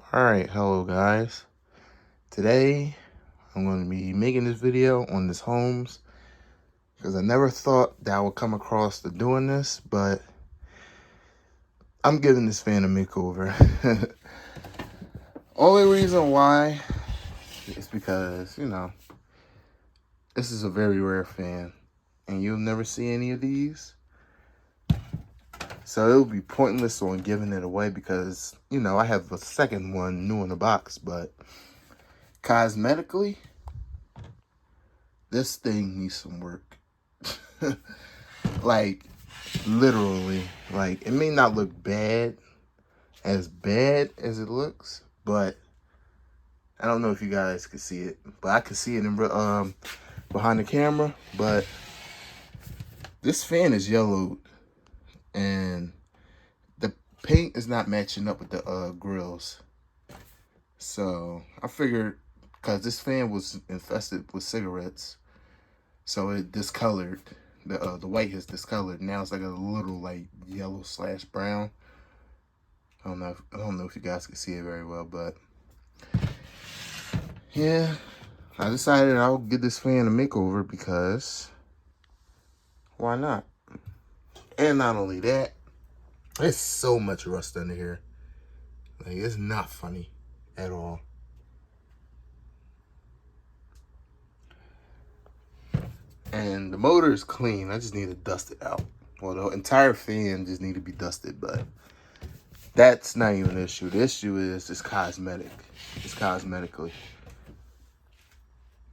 Alright, hello guys. Today I'm going to be making this video on this Holmes because I never thought that I would come across to doing this, but I'm giving this fan a makeover. Only reason why is because, this is a very rare fan and you'll never see any of these. So it would be pointless on giving it away because, I have a second one new in the box, but cosmetically, this thing needs some work. Like, literally. Like, it may not look as bad as it looks, but I don't know if you guys can see it. But I can see it in behind the camera. But this fan is yellowed, and the paint is not matching up with the grills. So I figured, because this fan was infested with cigarettes, so it discolored. The white has discolored. Now it's like a little like yellow / brown. I don't know if you guys can see it very well, but yeah, I decided I'll give this fan a makeover because why not? And not only that, there's so much rust under here. Like, it's not funny at all. And the motor is clean. I just need to dust it out. Well, the entire fan just need to be dusted, but that's not even an issue. The issue is it's cosmetic. It's cosmetically.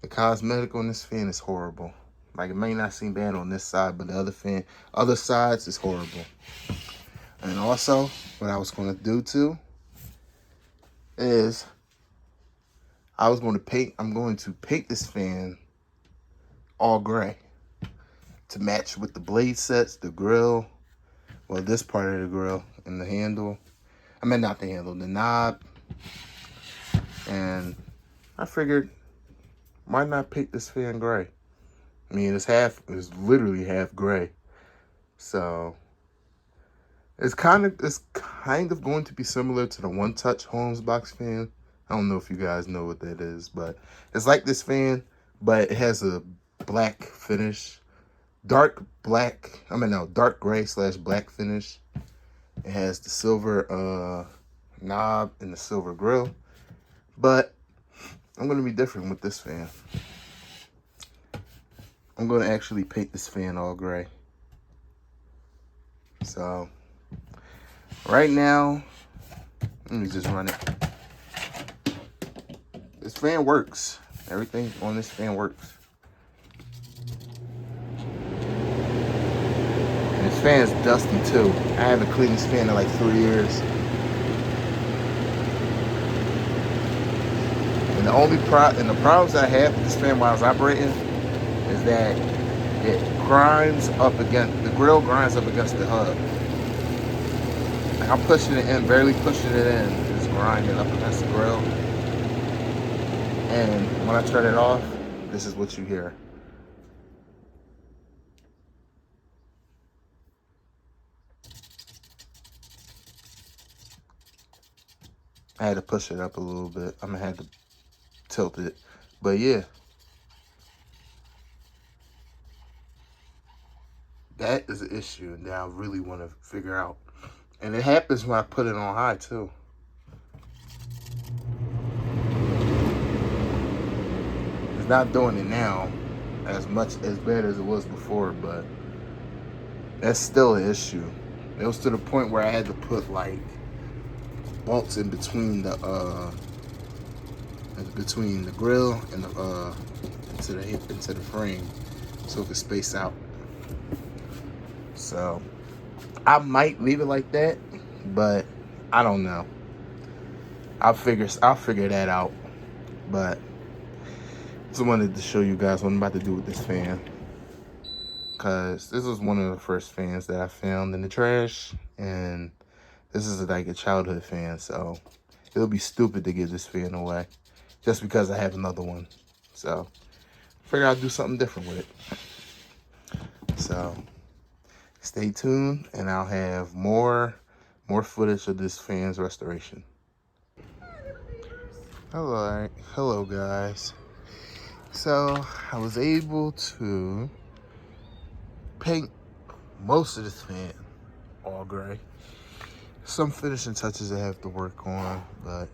The cosmetic on this fan is horrible. Like, it may not seem bad on this side, but the other sides is horrible. And also, what I was going to do too is I'm going to paint this fan all gray to match with the blade sets, the grill, well, this part of the grill and the handle. I mean, not the handle, the knob. And I figured, why not paint this fan gray? I mean, it's literally half gray. So it's kind of going to be similar to the One Touch Holmes box fan. I don't know if you guys know what that is, but it's like this fan, but it has a black finish, dark gray / black finish. It has the silver knob and the silver grill, but I'm going to be different with this fan. I'm going to actually paint this fan all gray. So right now, let me just run it. This fan works. Everything on this fan works. And this fan is dusty too. I haven't cleaned this fan in like 3 years. And the problems I had with this fan while I was operating is that the grill grinds up against the hub. Like, I'm pushing it in, barely pushing it in, it's grinding up against the grill. And when I turn it off, this is what you hear. I had to push it up a little bit. I'm gonna have to tilt it. But yeah, that is an issue that I really want to figure out. And it happens when I put it on high too. It's not doing it now as bad as it was before, but that's still an issue. It was to the point where I had to put like bolts in between the grill and the into the frame so it could space out. So I might leave it like that, but I don't know. I'll figure that out. But just wanted to show you guys what I'm about to do with this fan, because this was one of the first fans that I found in the trash, and this is like a childhood fan, so it'll be stupid to give this fan away just because I have another one. So I figured I'll do something different with it. So stay tuned, and I'll have more footage of this fan's restoration. Hello guys. So I was able to paint most of this fan all gray. Some finishing touches I have to work on, but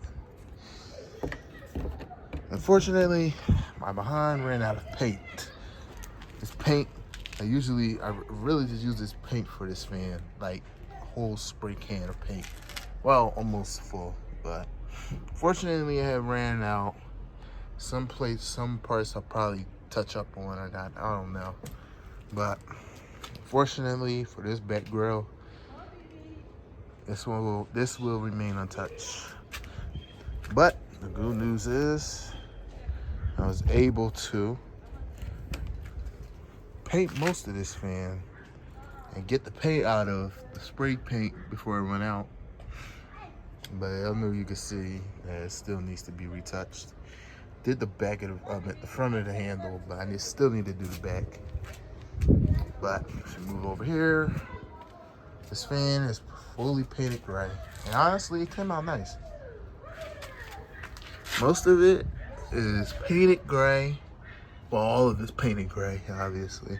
unfortunately my behind ran out of paint. This paint, I really just use this paint for this fan, like a whole spray can of paint. Well, almost full, but fortunately I have ran out. Some parts I'll probably touch up on or not, I don't know. But fortunately for this back grill, this will remain untouched. But the good news is I was able to paint most of this fan and get the paint out of the spray paint before it went out. But I know you can see that it still needs to be retouched. Did the back of the front of the handle, but I still need to do the back. But if you move over here, this fan is fully painted gray. And honestly, it came out nice. Most of it is painted gray. Well, all of it's painted gray, obviously.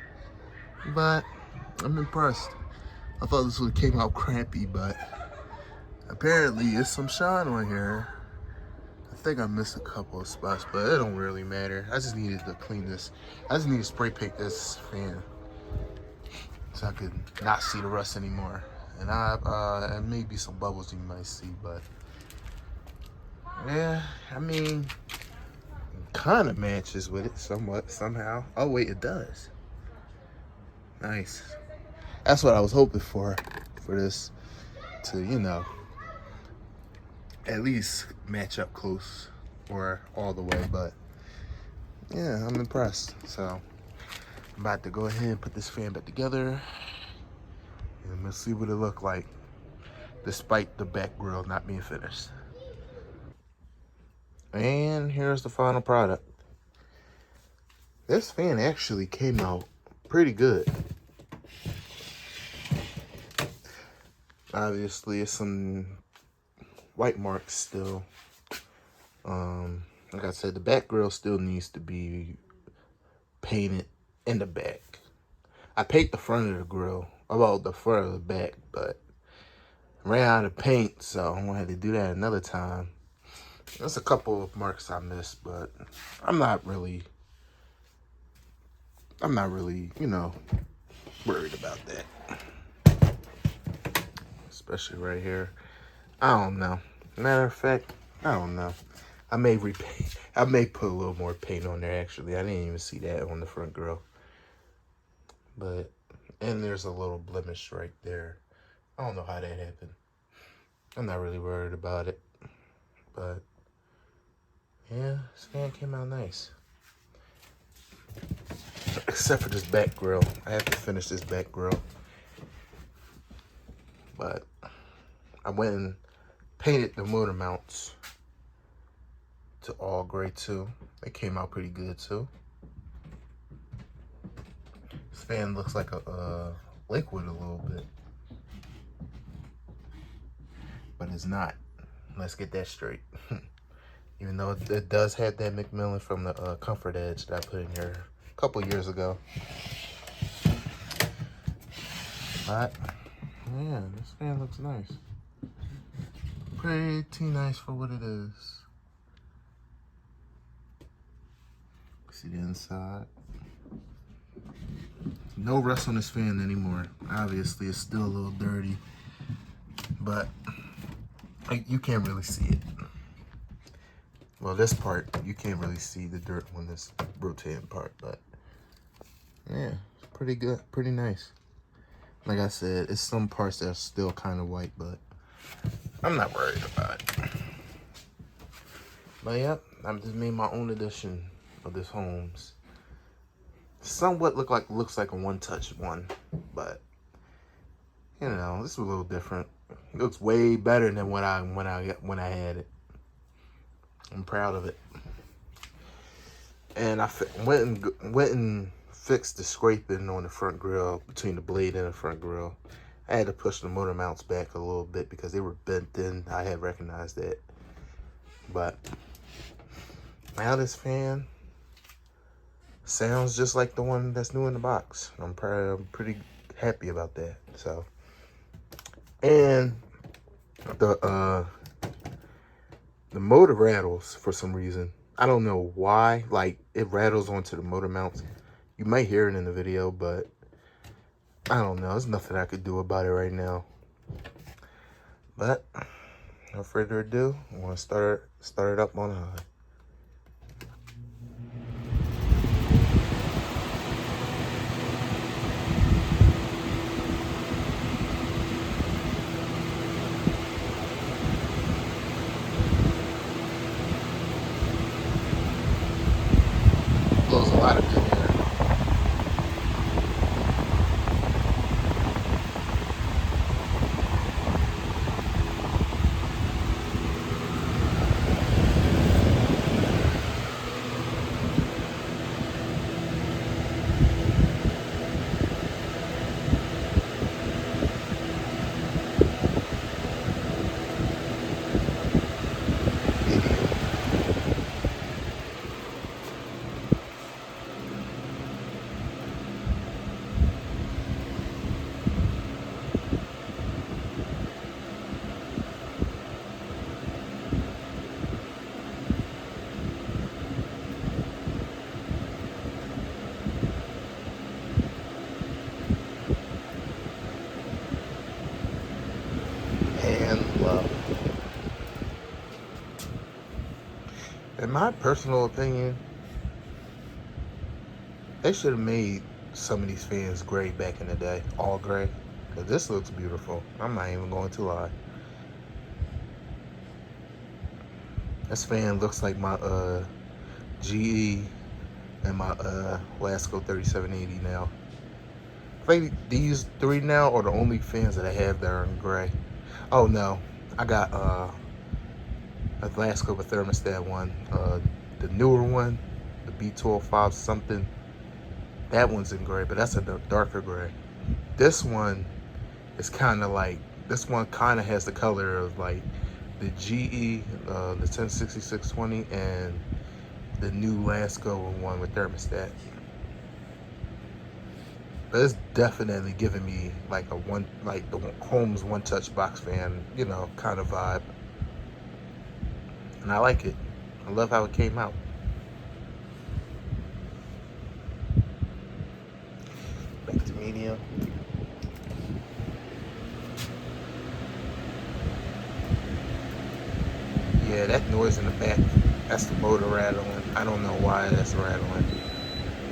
But I'm impressed. I thought this would have came out crappy, but apparently it's some shine on here. I think I missed a couple of spots, but it don't really matter. I just needed to clean this. I just need to spray paint this fan so I could not see the rust anymore. And maybe some bubbles you might see, but yeah, I mean, kind of matches with it somewhat, somehow. Oh wait, it does. Nice. That's what I was hoping for this to, you know, at least match up close or all the way, but yeah, I'm impressed. So I'm about to go ahead and put this fan back together and let's see what it looked like despite the back grill not being finished. And here's the final product. This fan actually came out pretty good. Obviously, it's some white marks still. Like I said, the back grill still needs to be painted in the back. I paint the front of the grill, about the front of the back, but ran out of paint, so I'm gonna have to do that another time. There's a couple of marks I missed, but I'm not really, you know, worried about that. Especially right here. I don't know. Matter of fact, I don't know. I may repaint. I may put a little more paint on there, actually. I didn't even see that on the front grill. But, and there's a little blemish right there. I don't know how that happened. I'm not really worried about it. But, yeah, this fan came out nice. Except for this back grill. I have to finish this back grill. But, I went and painted the motor mounts to all gray too. They came out pretty good too. This fan looks like a liquid a little bit, but it's not. Let's get that straight. Even though it does have that Macmillan from the Comfort Edge that I put in here a couple years ago. But yeah, this fan looks nice. Pretty nice for what it is. See the inside. No rust on this fan anymore. Obviously, it's still a little dirty, but you can't really see it. Well, this part, you can't really see the dirt on this rotating part, but yeah, it's pretty good, pretty nice. Like I said, it's some parts that are still kind of white, but I'm not worried about it. But yep, I just made my own edition of this Holmes. Somewhat looks like a one-touch one, but you know, this is a little different. It looks way better than when I had it. I'm proud of it. And I went and fixed the scraping on the front grill between the blade and the front grill. I had to push the motor mounts back a little bit because they were bent in. I had recognized that, but Now this fan sounds just like the one that's new in the box. I'm pretty happy about that. So, and the motor rattles for some reason. I don't know why. Like, it rattles onto the motor mounts. You might hear it in the video, but I don't know. There's nothing I could do about it right now. But no further ado, I want to start it up on high. Blows a lot of good air. And love. In my personal opinion, they should have made some of these fans gray back in the day, all gray. Cause this looks beautiful. I'm not even going to lie. This fan looks like my GE and my Lasco 3780 now. I think these three now are the only fans that I have that are in gray. Oh no, I got a Lasco with thermostat one, the newer one, the B12.5 something. That one's in gray, but that's a darker gray. This one is kind of like, this one kind of has the color of like the GE, the 106620, and the new Lasco one with thermostat. But it's definitely giving me like the Holmes one-touch box fan, you know, kind of vibe. And I like it. I love how it came out. Back to medium. Yeah, that noise in the back, that's the motor rattling. I don't know why that's rattling.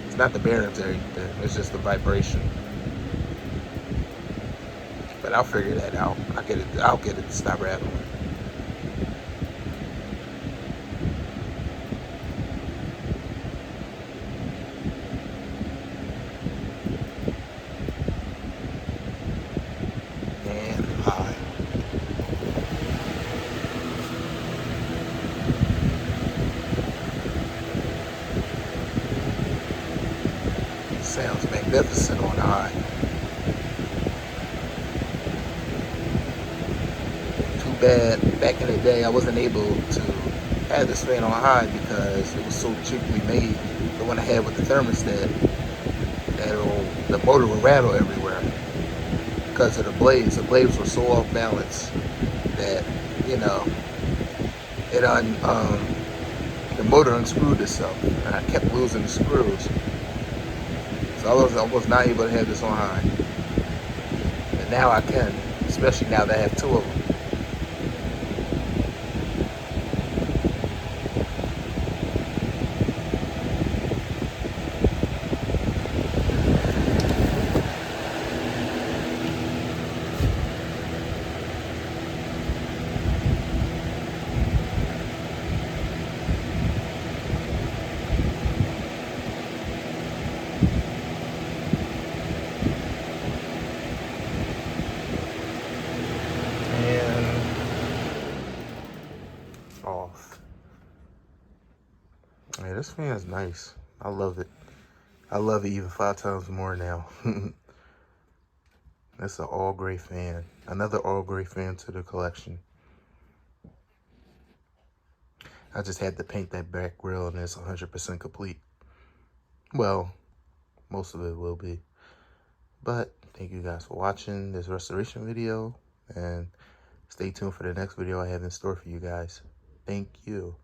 It's not the bearings or anything, it's just the vibration. But I'll figure that out. I'll get it to stop rattling. And high. Sounds magnificent on high. Too bad back in the day I wasn't able to have this fan on high because it was so cheaply made. The one I had with the thermostat, the motor would rattle everywhere because of the blades. The blades were so off balance that, you know, the motor unscrewed itself, and I kept losing the screws. So I was not able to have this on high. And now I can, especially now that I have two of them. Off. Yeah, this fan is nice. I love it. I love it even 5 times more now. That's an all gray fan. Another all gray fan to the collection. I just had to paint that back grill and it's 100% complete. Well, most of it will be. But thank you guys for watching this restoration video, and stay tuned for the next video I have in store for you guys. Thank you.